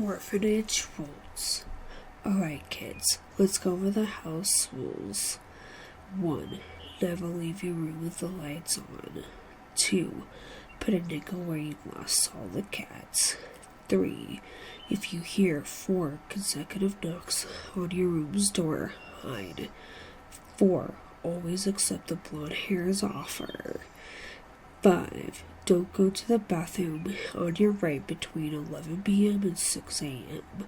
Orphanage rules. Alright, kids, let's go over the house rules. 1. Never leave your room with the lights on. 2. Put a nickel where you last saw the cats. 3. If you hear 4 consecutive knocks on your room's door, hide. 4. Always accept the blonde hair's offer. 5. Don't go to the bathroom on your right between 11 p.m. and 6 a.m.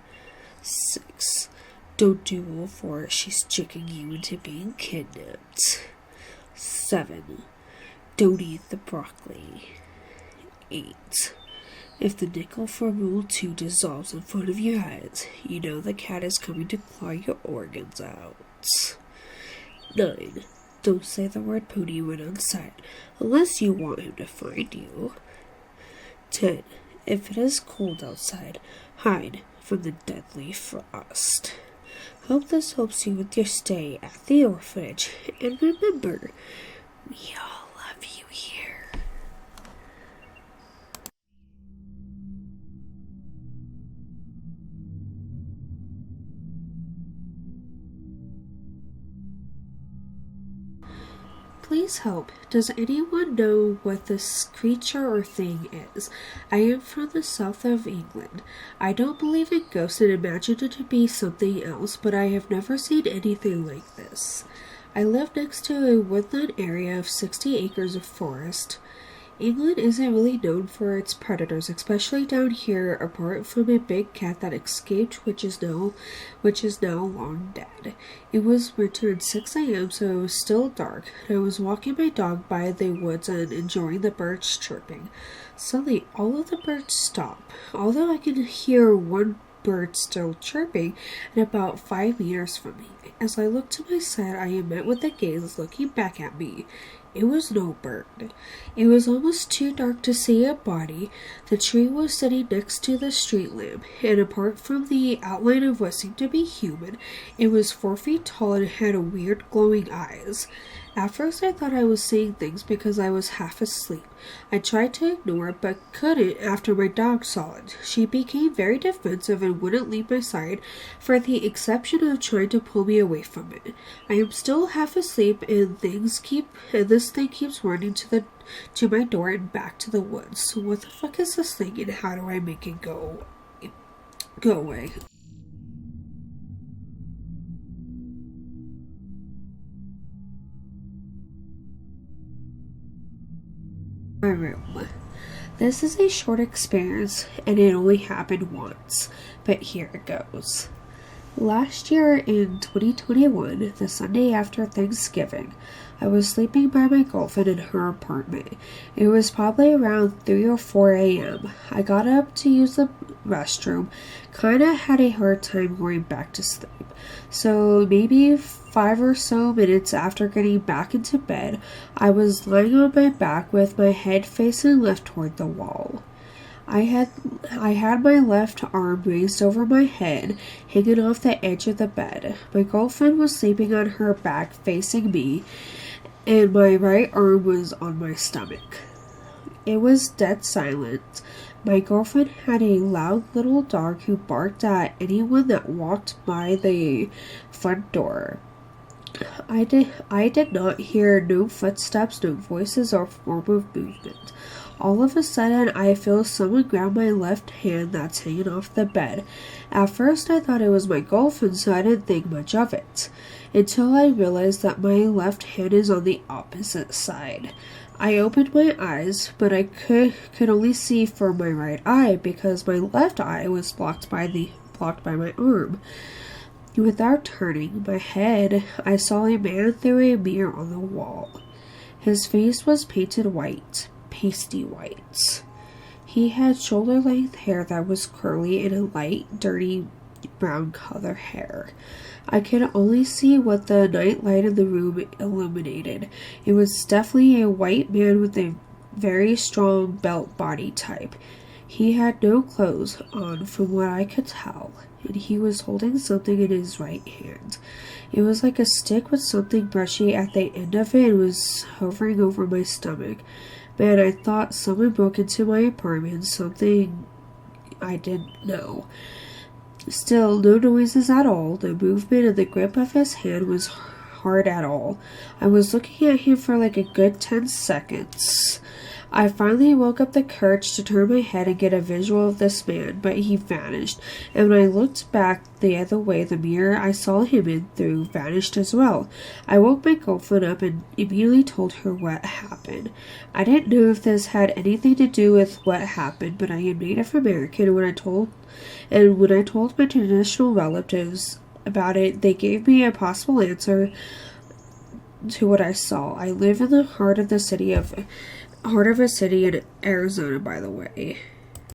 6. Don't do Rule 4. She's tricking you into being kidnapped. 7. Don't eat the broccoli. 8. If the nickel for Rule 2 dissolves in front of your eyes, you know the cat is coming to claw your organs out. 9. Don't say the word pony when outside, unless you want him to find you. 10. If it is cold outside, hide from the deadly frost. Hope this helps you with your stay at the orphanage, and remember, we all love you here. Please help. Does anyone know what this creature or thing is? I am from the south of England. I don't believe in ghosts and imagine it to be something else, but I have never seen anything like this. I live next to a woodland area of 60 acres of forest. England isn't really known for its predators, especially down here, apart from a big cat that escaped, which is now long dead. It was winter at 6 a.m., so it was still dark, and I was walking my dog by the woods and enjoying the birds chirping. Suddenly, all of the birds stop, although I can hear one bird still chirping and about 5 meters from me. As I look to my side, I am met with a gaze looking back at me. It was no bird. It was almost too dark to see a body. The tree was sitting next to the street lamp, and apart from the outline of what seemed to be human, it was 4 feet tall and had weird glowing eyes. At first I thought I was seeing things because I was half asleep. I tried to ignore it but couldn't after my dog saw it. She became very defensive and wouldn't leave my side, for the exception of trying to pull me away from it. I am still half asleep and this thing keeps running to my door and back to the woods. So what the fuck is this thing and how do I make it go away? My room. This is a short experience and it only happened once, but here it goes. Last year in 2021, the Sunday after Thanksgiving, I was sleeping by my girlfriend in her apartment. It was probably around 3 or 4 a.m. I got up to use the restroom, kinda had a hard time going back to sleep. So maybe 5 or so minutes after getting back into bed, I was lying on my back with my head facing left toward the wall. I had my left arm raised over my head, hanging off the edge of the bed. My girlfriend was sleeping on her back facing me, and my right arm was on my stomach. It was dead silent. My girlfriend had a loud little dog who barked at anyone that walked by the front door. I did not hear no footsteps, no voices, or form of movement. All of a sudden, I feel someone grab my left hand that's hanging off the bed. At first, I thought it was my girlfriend, so I didn't think much of it, until I realized that my left hand is on the opposite side. I opened my eyes, but I could only see for my right eye because my left eye was blocked by my arm. Without turning my head, I saw a man through a mirror on the wall. His face was painted white, pasty white. He had shoulder-length hair that was curly and a light, dirty brown color hair. I could only see what the night light in the room illuminated. It was definitely a white man with a very strong built body type. He had no clothes on from what I could tell, and he was holding something in his right hand. It was like a stick with something brushy at the end of it and was hovering over my stomach. Man, I thought someone broke into my apartment. Something I didn't know. Still, no noises at all. The movement and the grip of his hand was hard at all. I was looking at him for like a good 10 seconds. I finally woke up the courage to turn my head and get a visual of this man, but he vanished, and when I looked back the other way, the mirror I saw him in through vanished as well. I woke my girlfriend up and immediately told her what happened. I didn't know if this had anything to do with what happened, but I am Native American, and when I told my traditional relatives about it, they gave me a possible answer to what I saw. I live in the heart of a city in Arizona, by the way.